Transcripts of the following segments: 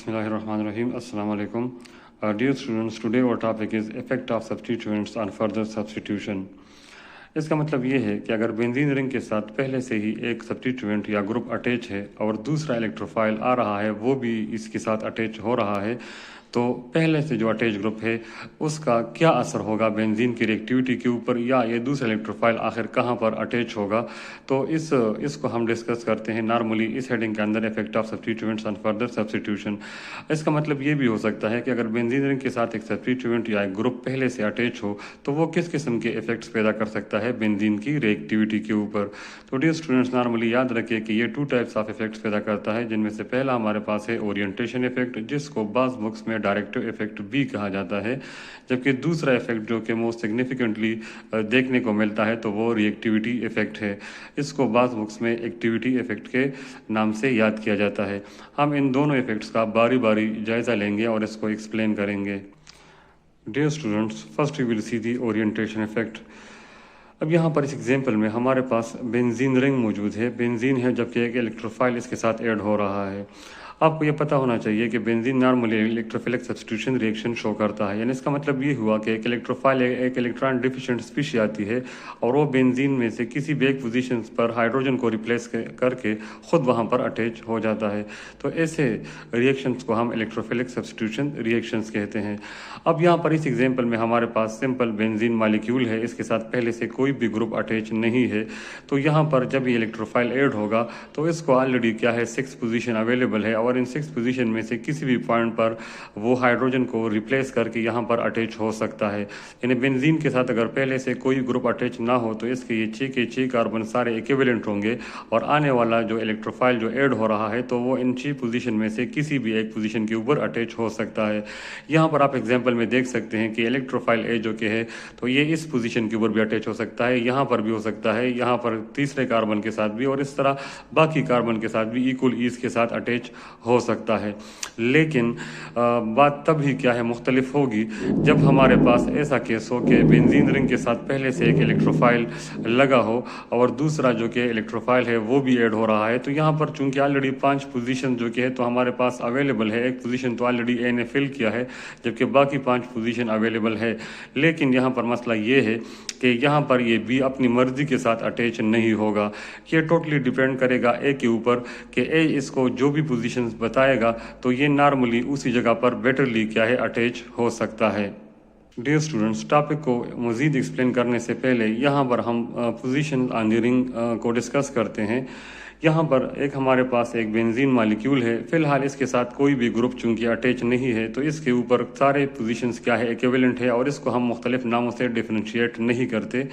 Bismillahirrahmanirrahim. Assalamu alaikum. Dear students, today our topic is effect of substituents on further substitution. इसका मतलब ये है कि अगर बेंजीन रिंग के साथ पहले से ही एक सब्स्टिट्यूएंट या ग्रुप अटैच है और दूसरा इलेक्ट्रोफाइल आ रहा है वो भी इसके साथ अटैच हो रहा है, तो पहले से जो अटैच ग्रुप है उसका क्या असर होगा बेंजीन की रिएक्टिविटी के ऊपर, या ये दूसरा इलेक्ट्रोफाइल आखिर कहाँ पर अटैच होगा। तो इसको हम डिस्कस करते हैं नॉर्मली इस हेडिंग के अंदर, effect of substituents on further substitution. इसका मतलब ये भी हो सकता है कि अगर बेंजीन रिंग के साथ एक सब्स्टिट्यूएंट या एक ग्रुप पहले से अटैच हो तो वो किस किस्म के इफेक्ट्स पैदा कर सकता है बेंजीन की रिएक्टिविटी के ऊपर। तो डियर स्टूडेंट्स, नॉर्मली याद रखिए कि ये 2 टाइप्स ऑफ इफेक्ट्स पैदा करता है, जिनमें से पहला हमारे पास है ओरिएंटेशन इफेक्ट, जिसको बाज़ बुक्स में डायरेक्टिव इफेक्ट भी कहा जाता है, जबकि दूसरा इफेक्ट जो कि मोस्ट सिग्निफिकेंटली देखने को मिलता है तो वो रिएक्टिविटी इफेक्ट है। इसको बाज़ बुक्स में एक्टिविटी इफेक्ट के नाम से याद किया जाता है। हम इन दोनों इफेक्ट्स का बारी बारी जायज़ा लेंगे और इसको एक्सप्लेन करेंगे। Dear students, first we will see the orientation effect. अब यहाँ पर इस एग्जाम्पल में हमारे पास बेंजीन रिंग मौजूद है, बेंजीन है जबकि एक इलेक्ट्रोफाइल इसके साथ ऐड हो रहा है। आपको ये पता होना चाहिए कि benzene normally electrophilic substitution reaction show करता है, यानी इसका मतलब ये हुआ कि एक इलेक्ट्रोफाइल एक इलेक्ट्रॉन डिफिशिएंट स्पीशी आती है और वो बेंजीन में से किसी भी एक पोजीशन पर हाइड्रोजन को रिप्लेस करके खुद वहाँ पर अटैच हो जाता है। तो ऐसे रिएक्शंस को हम इलेक्ट्रोफिलिक सब्स्टिट्यूशन रिएक्शंस कहते हैं। अब यहाँ पर इस एग्जाम्पल में हमारे पास सिंपल बेंजीन मॉलिक्यूल है, इसके साथ पहले से कोई भी ग्रुप अटैच नहीं है। तो यहाँ पर जब ये इलेक्ट्रोफाइल ऐड होगा तो इसको ऑलरेडी क्या है 6 पोजीशन अवेलेबल है और इन 6 पोजीशन में से किसी भी पॉइंट पर वो हाइड्रोजन को रिप्लेस करके यहाँ पर अटैच हो सकता है। यानी बेंजीन के साथ अगर पहले से कोई ग्रुप अटैच ना हो तो इसके ये 6 के 6 कार्बन सारे इक्विवेलेंट होंगे और आने वाला जो इलेक्ट्रोफाइल जो ऐड हो रहा है तो वो इन 6 पोजीशन में से किसी भी एक पोजीशन के ऊपर अटैच हो सकता है। यहाँ पर आप एग्जाम्पल में देख सकते हैं कि इलेक्ट्रोफाइल ए जो कि है तो ये इस पोजीशन के ऊपर भी अटैच हो सकता है, यहाँ पर भी हो सकता है, यहाँ पर तीसरे कार्बन के साथ भी, और इस तरह बाकी कार्बन के साथ भी इक्वल ईज के साथ अटैच हो सकता है। लेकिन बात तब ही क्या है मुख्तलिफ होगी जब हमारे पास ऐसा केस हो कि बेंजीन रिंग के साथ पहले से एक इलेक्ट्रोफाइल लगा हो और दूसरा जो कि इलेक्ट्रोफाइल है वो भी ऐड हो रहा है। तो यहाँ पर चूंकि ऑलरेडी 5 पोजीशन जो कि है तो हमारे पास अवेलेबल है, एक पोजीशन तो ऑलरेडी ए ने फिल किया है जबकि बाकी 5 पोजीशन अवेलेबल है। लेकिन यहाँ पर मसला ये है कि यहाँ पर ये बी अपनी मर्जी के साथ अटैच नहीं होगा। ये टोटली डिपेंड करेगा ए के ऊपर कि ए इसको जो भी पोजीशन बताएगा तो ये नॉर्मली उसी जगह पर बेटरली क्या है अटैच हो सकता है। डियर स्टूडेंट्स, टॉपिक को मज़ीद एक्सप्लेन करने से पहले यहाँ पर हम पोजीशन ऑन द रिंग को डिस्कस करते हैं। यहाँ पर एक हमारे पास एक बेंजीन मॉलिक्यूल है, फिलहाल इसके साथ कोई भी ग्रुप चूंकि अटैच नहीं है तो इसके ऊपर सारे पोजीशंस क्या है इक्विवेलेंट है और इसको हम मुख्तलिफ नामों से डिफरेंशिएट नहीं करते,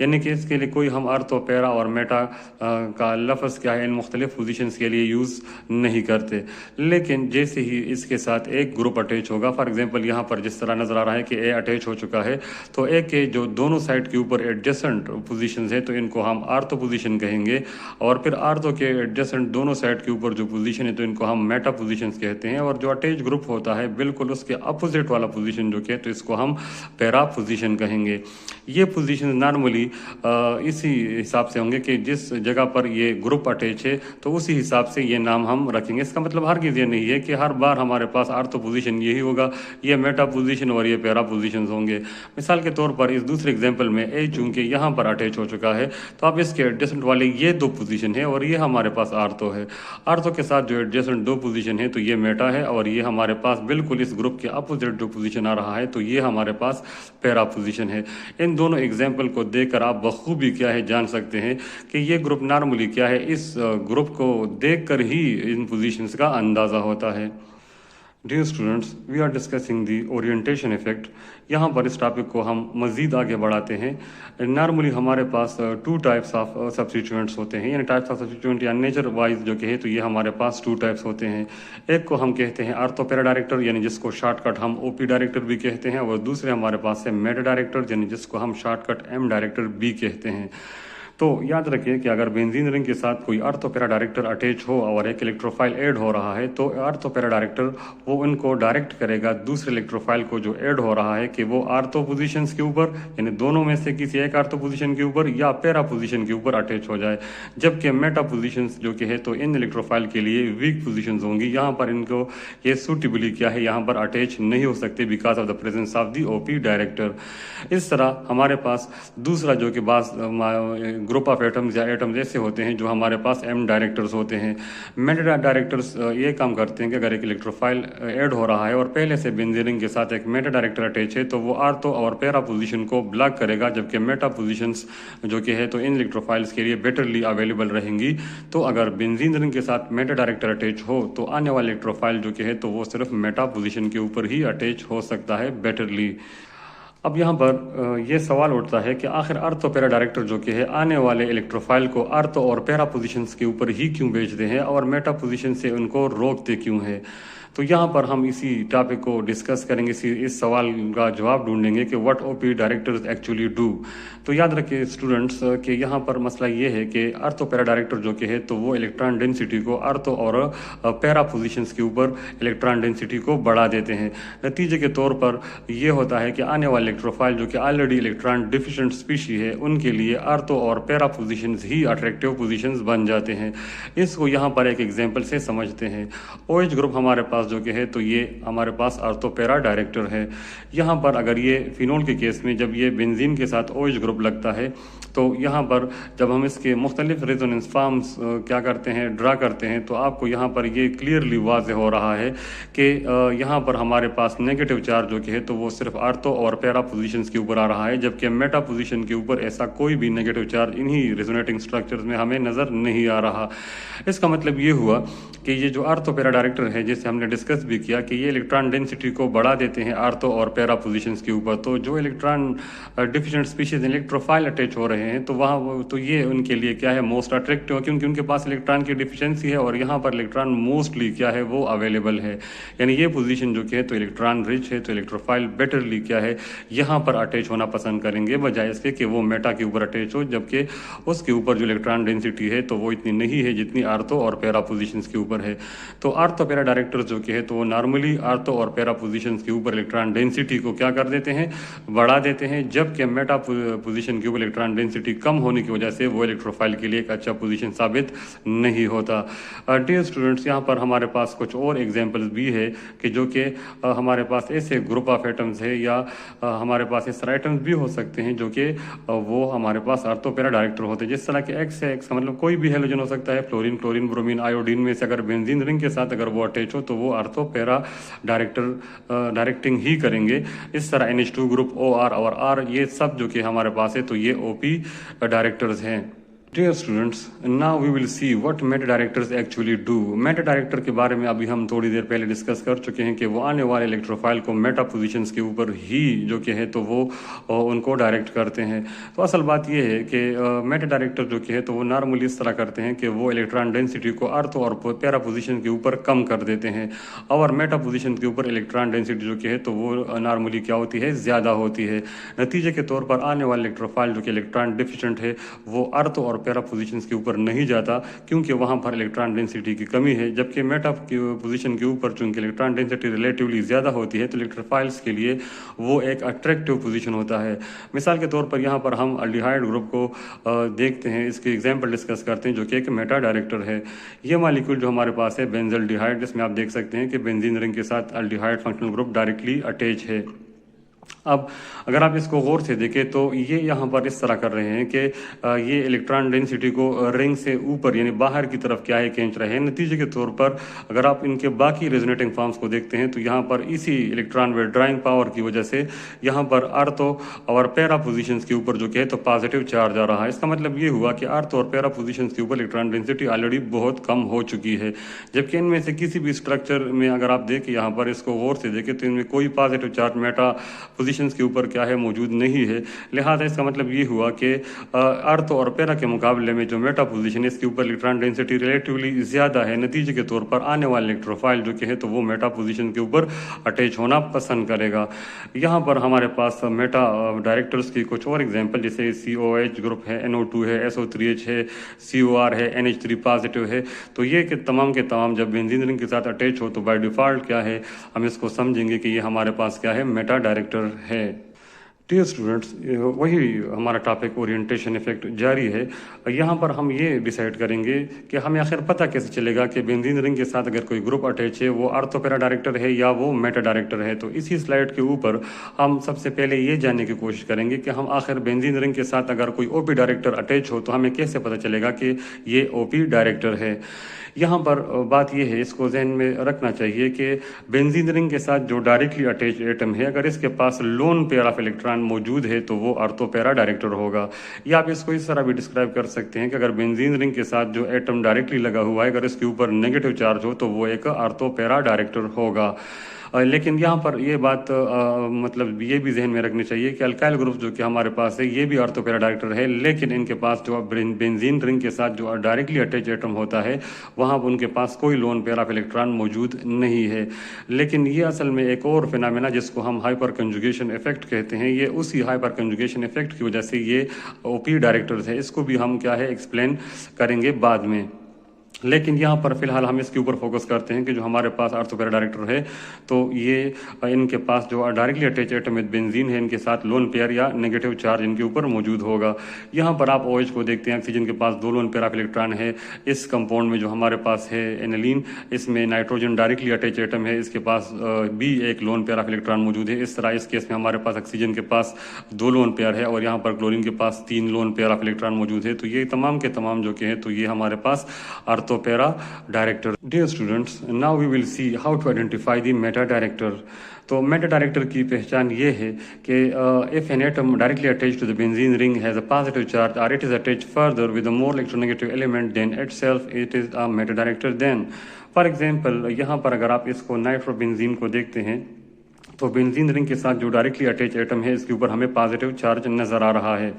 यानी कि इसके लिए कोई हम अर्थ और पैरा और मेटा का लफ्ज़ क्या है इन मुख्तलिफ पोजीशंस के लिए यूज़ नहीं करते। लेकिन जैसे ही इसके साथ एक ग्रुप अटैच होगा, फॉर एग्जांपल यहाँ पर जिस तरह नज़र आ रहा है कि ए अटैच हो चुका है, तो ए के जो दोनों साइड के ऊपर एडजेसेंट पोजीशंस है तो इनको हम आर्थो पोजीशन कहेंगे, और फिर आर्थो के एडजेसेंट दोनों साइड के ऊपर जो पोजीशन है तो इनको हम मेटा पोजीशंस कहते हैं, और जो अटैच ग्रुप होता है बिल्कुल उसके अपोजिट वाला पोजीशन जो कि तो इसको हम पैरा पोजीशन कहेंगे। ये पोजीशन नॉर्मली इसी हिसाब से होंगे कि जिस जगह पर ये ग्रुप अटैच है तो उसी हिसाब से ये नाम हम रखेंगे। इसका मतलब हरगिज़ ये नहीं है कि हर बार हमारे पास आर्थो पोजीशन यही होगा, ये मेटा पोजीशन और ये पैरा पोजीशन होंगे। मिसाल के तौर पर इस दूसरे एग्जाम्पल में ए चूंकि यहाँ पर अटैच हो चुका है तो अब इसके एडजेसेंट वाले ये 2 पोजीशन है और ये हमारे पास आर्थो है। आर्थो के साथ जो एडजेसेंट 2 पोजीशन है तो ये मेटा है, और ये हमारे पास बिल्कुल इस ग्रुप के अपोजिट जो पोजीशन आ रहा है तो ये हमारे पास पैरा पोजीशन है। इन दोनों एग्जाम्पल को देखकर आप बखूबी क्या है जान सकते हैं कि ये ग्रुप नॉर्मली क्या है इस ग्रुप को देखकर ही इन पोजीशंस का अंदाज़ा होता है। Dear students, we are discussing the orientation effect. यहाँ पर इस टॉपिक को हम मज़ीद आगे बढ़ाते हैं। नॉर्मली हमारे पास 2 टाइप्स ऑफ सब्स्टिट्यूएंट्स होते हैं, यानी टाइप्स ऑफ सब्स्टिट्यूएंट या नेचर वाइज जो कि है तो ये हमारे पास 2 टाइप्स होते हैं। एक को हम कहते हैं आर्थो पैरा डायरेक्टर, यानी जिसको शॉर्टकट हम ओपी डायरेक्टर भी कहते हैं, और दूसरे हमारे पास है मेटा डायरेक्टर, यानी जिसको हम शॉर्टकट एम डायरेक्टर भी कहते हैं। तो याद रखिए कि अगर बेंजीन रिंग के साथ कोई अर्थ पैरा डायरेक्टर अटैच हो और एक इलेक्ट्रोफाइल ऐड हो रहा है तो अर्थ पैरा डायरेक्टर वो उनको डायरेक्ट करेगा दूसरे इलेक्ट्रोफाइल को जो ऐड हो रहा है कि वो आर्थो पोजीशंस के ऊपर, यानी दोनों में से किसी एक आर्थो पोजीशन के ऊपर या पैरा पोजीशन के ऊपर अटैच हो जाए, जबकि मेटा पोजीशंस जो कि है तो इन इलेक्ट्रोफाइल के लिए वीक पोजीशंस होंगी। यहाँ पर इनको ये सूटेबली क्या है, यहाँ पर अटैच नहीं हो सकते because of the presence of the OP director. इस तरह हमारे पास दूसरा जो कि बास ग्रुप ऑफ एटम्स या एटम्स ऐसे होते हैं जो हमारे पास एम डायरेक्टर्स होते हैं। मेटा डायरेक्टर्स ये काम करते हैं कि अगर एक इलेक्ट्रोफाइल ऐड हो रहा है और पहले से बेंजीन रिंग के साथ एक मेटा डायरेक्टर अटैच है तो वो आर्थो और पैरा पोजीशन को ब्लॉक करेगा, जबकि मेटा पोजीशंस जो कि है तो इन इलेक्ट्रोफाइल्स के लिए बेटरली अवेलेबल रहेंगी। तो अगर बेंजीन रिंग के साथ मेटा डायरेक्टर अटैच हो तो आने वाला इलेक्ट्रोफाइल जो कि है तो वो सिर्फ मेटा पोजीशन के ऊपर ही अटैच हो सकता है बेटरली। अब यहाँ पर ये सवाल उठता है कि आखिर आर्थो पैरा डायरेक्टर जो कि है आने वाले इलेक्ट्रोफाइल को आर्थो और पैरा पोजीशंस के ऊपर ही क्यों भेजते हैं और मेटा पोजीशन से उनको रोकते क्यों है। तो यहाँ पर हम इसी टॉपिक को डिस्कस करेंगे, इस सवाल का जवाब ढूंढेंगे कि what OP directors actually do. तो याद रखिए स्टूडेंट्स कि यहाँ पर मसला ये है कि आर्थो पैरा डायरेक्टर जो कि है तो वो इलेक्ट्रॉन डेंसिटी को आर्थो और पैरा पोजीशंस के ऊपर इलेक्ट्रॉन डेंसिटी को बढ़ा देते हैं। नतीजे के तौर पर ये होता है कि आने वाले इलेक्ट्रोफाइल जो कि ऑलरेडी इलेक्ट्रॉन डिफिशिएंट स्पीशी है उनके लिए आर्थो और पैरा पोजीशंस ही अट्रैक्टिव पोजीशंस बन जाते हैं। इसको यहाँ पर एक एग्जांपल से समझते हैं। OH ग्रुप हमारे पास जो कि है तो ये हमारे पास आर्थो पैरा डायरेक्टर है। यहाँ पर अगर ये फिनोल के केस में जब ये बेंजीन के साथ OH ग्रुप लगता है तो यहाँ पर जब हम इसके मुख्तलिफ रेजोनेंस फॉर्म्स क्या करते हैं, ड्रा करते हैं, तो आपको यहाँ पर ये क्लियरली वाज़ेह हो रहा है कि यहाँ पर हमारे पास नेगेटिव चार्ज जो कि है तो वो सिर्फ आर्थो और पैरा पोजीशंस के ऊपर आ रहा है, जबकि मेटा पोजीशन के ऊपर ऐसा कोई भी नेगेटिव चार्ज इन्हीं रेजोनेटिंग स्ट्रक्चर्स में हमें नज़र नहीं आ रहा। इसका मतलब ये हुआ कि ये जो आर्थो पैरा डायरेक्टर है जिसे हमने डिस्कस भी किया कि ये इलेक्ट्रॉन डेंसिटी को बढ़ा देते हैं आर्थो और पैरा पोजीशंस के ऊपर। तो जो electron deficient species electrophile attach हो रहे हैं तो वहाँ तो ये उनके लिए क्या है मोस्ट अट्रैक्टिव, क्योंकि उनके पास इलेक्ट्रॉन की डिफिशिएंसी है और यहाँ पर इलेक्ट्रॉन मोस्टली क्या है वो अवेलेबल है, यानी ये पोजीशन जो कि है तो इलेक्ट्रॉन रिच है। तो इलेक्ट्रोफाइल बेटरली क्या है यहाँ पर अटैच होना पसंद करेंगे बजाय इसके कि वो मेटा के ऊपर अटैच हो, जबकि उसके ऊपर जो इलेक्ट्रॉन डेंसिटी है तो वो इतनी नहीं है जितनी आर्थो और पैरा पोजीशंस के ऊपर है। तो आर्थो पैरा डायरेक्टर्स जो कि है तो वो नॉर्मली आर्थो और पैरा पोजीशंस के ऊपर इलेक्ट्रॉन डेंसिटी को क्या कर देते हैं, बढ़ा देते हैं, जबकि मेटा पोजीशन के ऊपर इलेक्ट्रॉन डेंसिटी कम होने की वजह से वो इलेक्ट्रोफाइल के लिए एक अच्छा पोजीशन साबित नहीं होता। डियर स्टूडेंट्स, यहाँ पर हमारे पास कुछ और एग्जांपल्स भी है कि जो कि हमारे पास ऐसे ग्रुप ऑफ एटम्स है या हमारे पास इस तरह एटम्स भी हो सकते हैं जो कि वो हमारे पास आर्थो पैरा डायरेक्टर होते हैं। जिस तरह के एक्स है, एक्स का मतलब कोई भी हेलोजन हो सकता है, फ्लोरीन, क्लोरीन, ब्रोमीन, आयोडीन में से अगर बेंजीन रिंग के साथ अगर वो अटैच हो तो वो आर्थो पैरा डायरेक्टिंग ही करेंगे। इस तरह NH2 ग्रुप, OR और R ये सब जो कि हमारे पास है तो ये OP डायरेक्टर्स हैं। Dear students, now we will see what meta directors actually do. Meta director के बारे में अभी हम थोड़ी देर पहले डिस्कस कर चुके हैं कि वो आने वाले इलेक्ट्रोफाइल को मेटा पोजीशंस के ऊपर ही जो कि है तो वो उनको डायरेक्ट करते हैं। तो असल बात ये है कि मेटा डायरेक्टर जो कि है तो वो नॉर्मली इस तरह करते हैं कि वो इलेक्ट्रॉन डेंसिटी को आर्थो और पैरा पोजीशन के ऊपर कम कर देते हैं और मेटा पोजीशन के ऊपर इलेक्ट्रॉन डेंसिटी जो कि है तो वो नॉर्मली क्या होती है, ज़्यादा होती है। नतीजे के तौर पर आने वाले इलेक्ट्रोफाइल जो कि इलेक्ट्रॉन डिफिशिएंट है वो आर्थो और पैरा पोजीशंस के ऊपर नहीं जाता क्योंकि वहां पर इलेक्ट्रॉन डेंसिटी की कमी है, जबकि मेटा पोजीशन के ऊपर चूंकि इलेक्ट्रॉन डेंसिटी रिलेटिवली ज़्यादा होती है तो इलेक्ट्रोफाइल्स के लिए वो एक अट्रैक्टिव पोजीशन होता है। मिसाल के तौर पर यहाँ पर हम अल्डिहाइड ग्रुप को देखते हैं, इसकी एग्जाम्पल डिस्कस करते हैं जो कि एक मेटा डायरेक्टर है। ये मालिक्यूल जो हमारे पास है बेंजल्डिहाइड, जिसमें आप देख सकते हैं कि बेंजीन रिंग के साथ aldehyde functional group directly attach है। अब अगर आप इसको गौर से देखें तो ये यहाँ पर इस तरह कर रहे हैं कि ये इलेक्ट्रॉन डेंसिटी को रिंग से ऊपर यानी बाहर की तरफ क्या है खींच रहे हैं। नतीजे के तौर पर अगर आप इनके बाकी रेजोनेटिंग फॉर्म्स को देखते हैं तो यहाँ पर इसी इलेक्ट्रॉन विड्रॉइंग पावर की वजह से यहाँ पर आर्थो और पैरा पोजीशंस के ऊपर जो कि है तो पॉजिटिव चार्ज आ रहा है। इसका मतलब ये हुआ कि आर्थो और पैरा पोजीशंस के ऊपर इलेक्ट्रॉन डेंसिटी ऑलरेडी बहुत कम हो चुकी है, जबकि इनमें से किसी भी स्ट्रक्चर में अगर आप देखें यहाँ पर इसको गौर से देखें तो इनमें कोई पॉजिटिव चार्ज मेटा पोजीशंस के ऊपर क्या है मौजूद नहीं है। लिहाजा इसका मतलब ये हुआ कि अर्थ और पैरा के मुकाबले में जो मेटा पोजीशन है इसके ऊपर इलेक्ट्रॉन डेंसिटी रिलेटिवली ज़्यादा है। नतीजे के तौर पर आने वाला इलेक्ट्रोफाइल जो कि है तो वो मेटा पोजीशन के ऊपर अटैच होना पसंद करेगा। यहाँ पर हमारे पास मेटा डायरेक्टर्स की कुछ और एग्जांपल जैसे COH ग्रुप है, NO2 है, SO3H है, COR है, NH3 पॉजिटिव है। तो ये के तमाम जब बेंजीन रिंग के साथ अटैच हो तो बाय डिफ़ॉल्ट क्या है हम इसको समझेंगे कि ये हमारे पास क्या है मेटा डायरेक्टर है। डियर स्टूडेंट्स, वही हमारा टॉपिक ओरिएंटेशन इफेक्ट जारी है। यहाँ पर हम ये डिसाइड करेंगे कि हमें आखिर पता कैसे चलेगा कि बेंजीन रिंग के साथ अगर कोई ग्रुप अटैच है वो ऑर्थोपेरा डायरेक्टर है या वो मेटा डायरेक्टर है। तो इसी स्लाइड के ऊपर हम सबसे पहले ये जानने की कोशिश करेंगे कि हम आखिर बेंजीन रिंग के साथ अगर कोई OP डायरेक्टर अटैच हो तो हमें कैसे पता चलेगा कि ये OP डायरेक्टर है। यहाँ पर बात यह है, इसको जहन में रखना चाहिए कि बेंजीन रिंग के साथ जो डायरेक्टली अटैच एटम है अगर इसके पास लोन पेयर ऑफ इलेक्ट्रॉन मौजूद है तो वो ऑर्थोपेरा डायरेक्टर होगा। या आप इसको इस तरह भी डिस्क्राइब कर सकते हैं कि अगर बेंजीन रिंग के साथ जो एटम डायरेक्टली लगा हुआ है अगर इसके ऊपर नेगेटिव चार्ज हो तो वो एक ऑर्थोपेरा डायरेक्टर होगा। लेकिन यहाँ पर ये बात मतलब ये भी जहन में रखनी चाहिए कि अल्काइल ग्रुप जो कि हमारे पास है ये भी ऑर्थोपेरा डायरेक्टर है, लेकिन इनके पास जो बेंजीन रिंग के साथ जो डायरेक्टली अटैच एटम होता है वहाँ उनके पास कोई लोन पेयर ऑफ इलेक्ट्रॉन मौजूद नहीं है। लेकिन ये असल में एक और फिनोमेना जिसको हम हाइपर कंजुगेशन इफेक्ट कहते हैं, ये उसी हाइपर कंजुगेशन इफेक्ट की वजह से ये OP डायरेक्टर्स है। इसको भी हम क्या है एक्सप्लेन करेंगे बाद में। लेकिन यहाँ पर फिलहाल हम इसके ऊपर फोकस करते हैं कि जो हमारे पास ऑर्थोपेरा डायरेक्टर है तो ये इनके पास जो directly attach atom with benzene है इनके साथ लोन पेयर या नेगेटिव चार्ज इनके ऊपर मौजूद होगा। यहाँ पर आप OH को देखते हैं, ऑक्सीजन के पास 2 लोन पेयर ऑफ इलेक्ट्रॉन है। इस कंपाउंड में जो हमारे पास है एनिलीन, इसमें नाइट्रोजन डायरेक्टली अटैच एटम है, इसके पास भी एक लोन पेयर ऑफ इलेक्ट्रॉन मौजूद है। इस तरह इस केस में हमारे पास ऑक्सीजन के पास 2 लोन पेयर है और यहाँ पर क्लोरीन के पास 3 लोन पेयर ऑफ इलेक्ट्रॉन मौजूद है। तो ये तमाम के तमाम जो कि है तो ये हमारे पास ortho para director. Dear students, now we will see how to identify the meta director. तो मेटा डायरेक्टर की पहचान ये है कि if an atom directly attached to the benzene ring has a positive charge और it is attached further with a more electronegative element than itself it is a meta director. Then for example यहाँ पर अगर आप इसको nitrobenzene को देखते हैं तो बेंजीन रिंग के साथ जो डायरेक्टली अटैच एटम है इसके ऊपर हमें पॉजिटिव चार्ज नजर आ रहा है।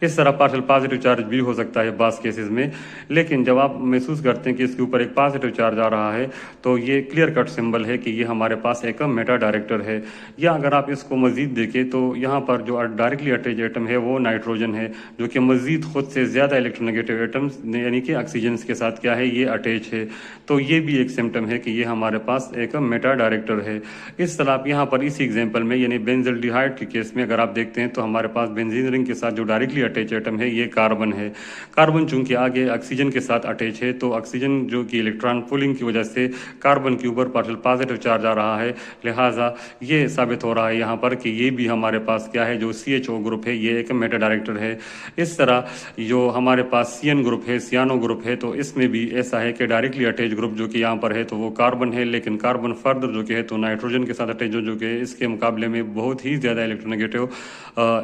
इस तरह पार्शियल पॉजिटिव चार्ज भी हो सकता है बास केसेस में, लेकिन जब आप महसूस करते हैं कि इसके ऊपर एक पॉजिटिव चार्ज आ रहा है तो ये क्लियर कट सिंबल है कि ये हमारे पास एक मेटा डायरेक्टर है। या अगर आप इसको मजीद देखें तो यहाँ पर जो डायरेक्टली अटैच एटम है वो नाइट्रोजन है जो कि मजीद खुद से ज़्यादा इलेक्ट्रोनेगेटिव एटम्स यानी कि ऑक्सीजन के साथ क्या है ये अटैच है। तो ये भी एक सिम्टम है कि ये हमारे पास एक मेटा डायरेक्टर है। इस तरह आप यहाँ पर इसी एग्जाम्पल में यानी बेंजल्डिहाइड के केस में अगर आप देखते हैं तो हमारे पास बेंजीन रिंग के साथ जो डायरेक्टली अटैच एटम है ये कार्बन है। कार्बन चूंकि आगे ऑक्सीजन के साथ अटैच है तो ऑक्सीजन जो कि इलेक्ट्रॉन पुलिंग की वजह से कार्बन के ऊपर पार्शियल पॉजिटिव चार्ज आ रहा है, लिहाजा ये साबित हो रहा है यहाँ पर कि ये भी हमारे पास क्या है जो CHO ग्रुप है ये एक मेटा डायरेक्टर है। इस तरह जो हमारे पास CN ग्रुप है, सियानो ग्रुप है, तो इसमें भी ऐसा है कि डायरेक्टली अटैच ग्रुप जो कि यहाँ पर है तो वो कार्बन है, लेकिन कार्बन फर्दर जो कि है तो नाइट्रोजन के साथ अटैच जो कि इसके मुकाबले में बहुत ही ज़्यादा इलेक्ट्रोनेगेटिव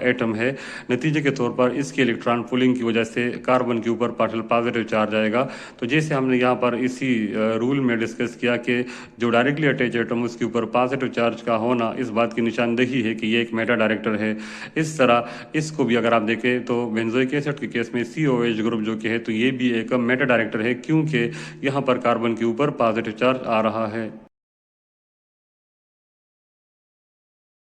एटम है। नतीजे के तौर पर इसके इलेक्ट्रॉन पुलिंग की वजह से कार्बन के ऊपर पार्शियल पॉजिटिव चार्ज आएगा। तो जैसे हमने यहाँ पर इसी रूल में डिस्कस किया कि जो डायरेक्टली अटैच एटम उसके ऊपर पॉजिटिव चार्ज का होना इस बात की निशानदेही है कि ये एक मेटा डायरेक्टर है। इस तरह इसको भी अगर आप देखें तो बेंजोइक एसिड के केस में COH ग्रुप जो कि है तो ये भी एक मेटा डायरेक्टर है क्योंकि यहाँ पर कार्बन के ऊपर पॉजिटिव चार्ज आ रहा है।